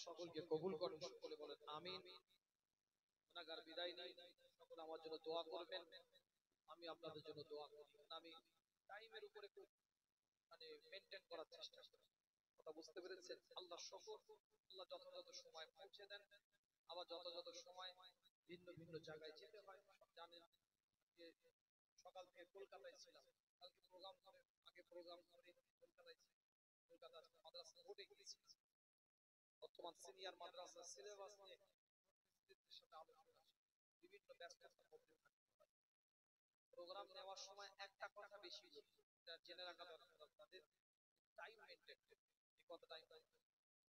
সকলকে কবুল করেন, সকলে বলেন আমিন। গুনাহগার বিদায় নেই, সকলে আমার জন্য দোয়া করবেন, আমি আপনাদের জন্য দোয়া করি। আমি টাইমের উপরে মানে মেইনটেইন করার চেষ্টা করি, কথা বুঝতে পেরেছেন? আল্লাহ শুকর, আল্লাহ যথাযথ সময় পৌঁছে দেন, আবার যথাযথ সময় ভিন্ন ভিন্ন জায়গায় যেতে হয়। সব জানেন যে সকাল থেকে কলকাতায় ছিলাম, কালকে প্রোগ্রাম করে, আগে প্রোগ্রাম করে কলকাতায় ছিলাম, কলকাতার মাদ্রাসা বোর্ডে গিয়েছি। বর্তমান সিনিয়র মাদ্রাসা সিলেবাস নিয়ে সাথে আলোচনা, বিভিন্ন ব্যস্ততার মধ্যে থাকতে হয়। প্রোগ্রাম নেওয়ার সময় একটা কথা বেশি বলি, এটা জেনে রাখা দরকার আপনাদের, টাইম মেইনটেইন। এই কথাটা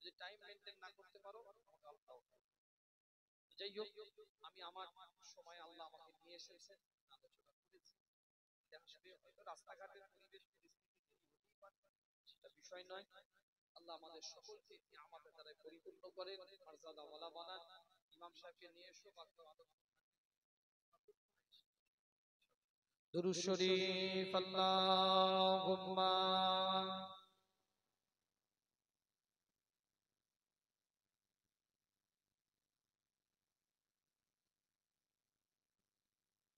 যদি টাইম মেইনটেইন না করতে পারো আমাকে আল্লাহ। যাই হোক, আমি আমার সময় আল্লাহ আমাকে নিয়ে এসেছে, আলোচনা করেছি। আসবে হয়তো রাস্তাঘাটের পরিবেশ পরিস্থিতি সেটা বিষয় নয়। আল্লাহ আমাদের সকলকে আমাদের দ্বারা পরিপূর্ণ করেন, মর্যাদা ওয়ালা বানান। ইমাম সাহেবকে নিয়ে এসো, দুরূদ শরীফ। আল্লাহুম্মা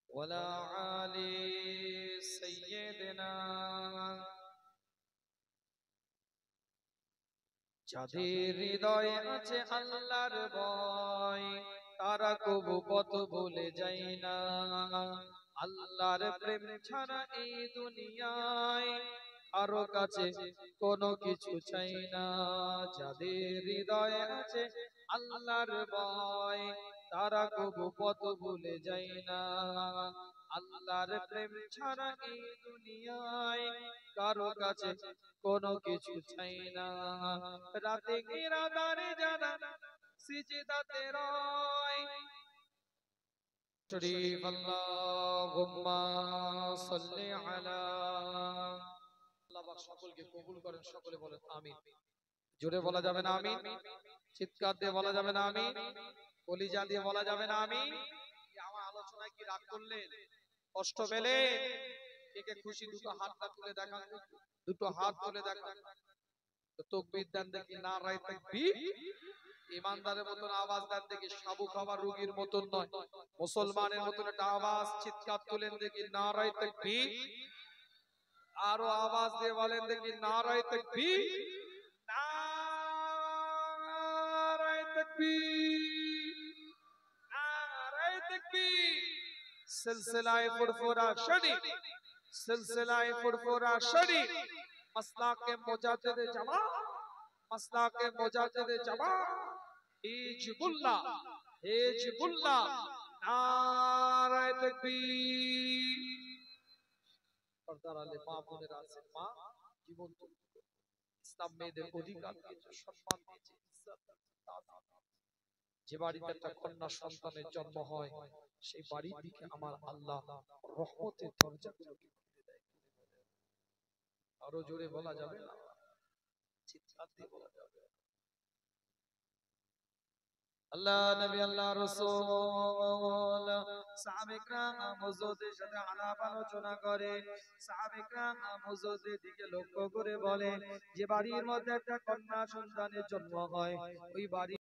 ওয়ালা আলি সাইয়্যিদিনা। যাদের হৃদয়ে আছে আল্লাহর ভয়, তারা কবু পথ ভুলে যায় না। আল্লাহর প্রেম ছাড়া এই দুনিয়ায় কারো কাছে কোনো কিছু চাই না। যাদের হৃদয়ে আছে আল্লাহর ভয়, তারা কবু পথ ভুলে যায় না। আল্লাহর প্রেম ছাড়া এই দুনিয়ায় কারো কাছে কোনো কিছু চাই না। রাতে নিরাদারে যারা সিজদাতে রয়, শরীফ। আল্লাহুম্মা সাল্লি আলা। আল্লাহ পাক সকলকে কবুল করেন, সকলে বলেন আমিন। জোরে বলা যাবে না আমিন? চিৎকার দিয়ে বলা যাবে না আমিন? কলিজা দিয়ে বলা যাবে না আমিন? আমার আলোচনায় কি রাগ করলেন, কষ্ট পেলেন? কে কে খুশি দুটো হাতটা তুলে দেখান, দুটো হাত তুলে দেখান। তাকবীর দেন দেখি, নারায়ে তাকবীর। ইমানদারের মতন আওয়াজ দেন দেখি, সাবু খাবার রোগীর মতন নয়, মুসলমানের মতন একটা আওয়াজ চিৎকার তুলেন দেখি, নারায়ে তাকবীর। আরো আওয়াজ দিয়ে বলেন দেখি, নারায়ে তাকবীর, নারায়ে তাকবীর, নারায়ে তাকবীর। সিলসিলায়ে ফুরফুরা শরীফ, সিলসিলায়ে ফুরফুরা শরীফ, মাসলাকে মুজাদ্দিদে জামাত, মাসলাকে মুজাদ্দিদে জামাত, হিজবুল্লাহ, হিজবুল্লাহ। নারায়ে তাকবীর। পর্দার আলে মা বোনেরা আছেন, মা জীবন ইসলাম মেয়েদের অধিকার দিয়েছে, সম্মান দিয়েছে, ইজ্জত দিয়েছে। যে বাড়িতে একটা কন্যা সন্তানের জন্ম হয়, সেই বাড়ির দিকে আমার আল্লাহ রহমতের দরজাগুলোকে খুলে দেয়। আরো জোরে বলা যাবে না, চিৎকার দিয়ে বলা যাবে। আল্লাহ নবী, আল্লাহ রাসূল, সাহাবে کرام হুজুরদের সাথে আলাপ আলোচনা করে, সাহাবে کرام হুজুরদের দিকে লক্ষ্য করে বলে, যে বাড়ির মধ্যে একটা কন্যা সন্তানের জন্ম হয়, ওই বাড়ি